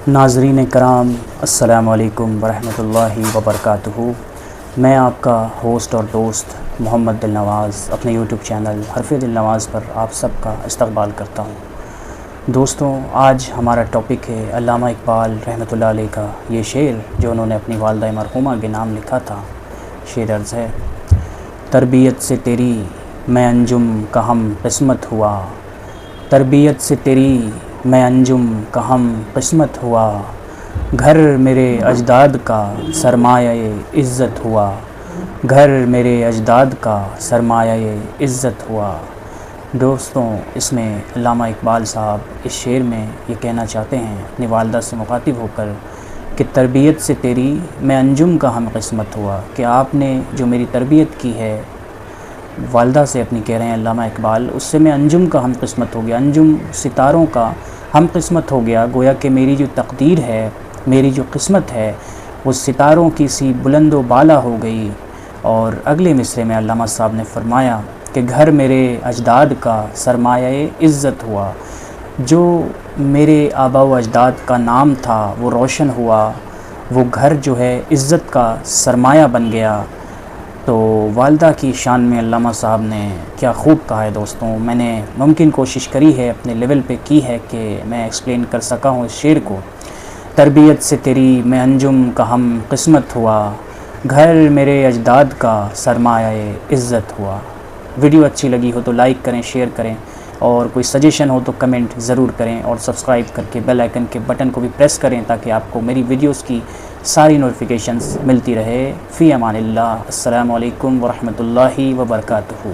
ناظرین کرام، السلام علیکم ورحمۃ اللہ وبرکاتہ۔ میں آپ کا ہوسٹ اور دوست محمد دل نواز اپنے یوٹیوب چینل حرف دل نواز پر آپ سب کا استقبال کرتا ہوں۔ دوستوں، آج ہمارا ٹاپک ہے علامہ اقبال رحمۃ اللہ علیہ کا یہ شعر جو انہوں نے اپنی والدہ مرحومہ کے نام لکھا تھا۔ شعر عرض ہے: تربیت سے تیری میں انجم کا ہم قسمت ہوا، تربیت سے تیری میں انجم کا ہم قسمت ہوا، گھر میرے اجداد کا سرمایہ عزت ہوا، گھر میرے اجداد کا سرمایہ عزت ہوا۔ دوستوں، اس میں علامہ اقبال صاحب اس شعر میں یہ کہنا چاہتے ہیں اپنی والدہ سے مخاطب ہو کر کہ تربیت سے تیری میں انجم کا ہم قسمت ہوا، کہ آپ نے جو میری تربیت کی ہے، والدہ سے اپنی کہہ رہے ہیں علامہ اقبال، اس سے میں انجم کا ہم قسمت ہو گیا، انجم ستاروں کا ہم قسمت ہو گیا۔ گویا کہ میری جو تقدیر ہے، میری جو قسمت ہے، وہ ستاروں کی سی بلند و بالا ہو گئی۔ اور اگلے مصرعے میں علامہ صاحب نے فرمایا کہ گھر میرے اجداد کا سرمایہ عزت ہوا، جو میرے آبا و اجداد کا نام تھا وہ روشن ہوا، وہ گھر جو ہے عزت کا سرمایہ بن گیا۔ تو والدہ کی شان میں علامہ صاحب نے کیا خوب کہا ہے دوستوں۔ میں نے ممکن کوشش کری ہے، اپنے لیول پہ کی ہے کہ میں ایکسپلین کر سکا ہوں اس شعر کو۔ تربیت سے تیری میں انجم کا ہم قسمت ہوا، گھر میرے اجداد کا سرمایہ عزت ہوا۔ ویڈیو اچھی لگی ہو تو لائک کریں، شیئر کریں، اور کوئی سجیشن ہو تو کمنٹ ضرور کریں، اور سبسکرائب کر کے بیل آئیکن کے بٹن کو بھی پریس کریں تاکہ آپ کو میری ویڈیوز کی ساری نوٹیفیکیشنز ملتی رہے۔ فی امان اللہ، السلام علیکم ورحمۃ اللہ وبرکاتہ۔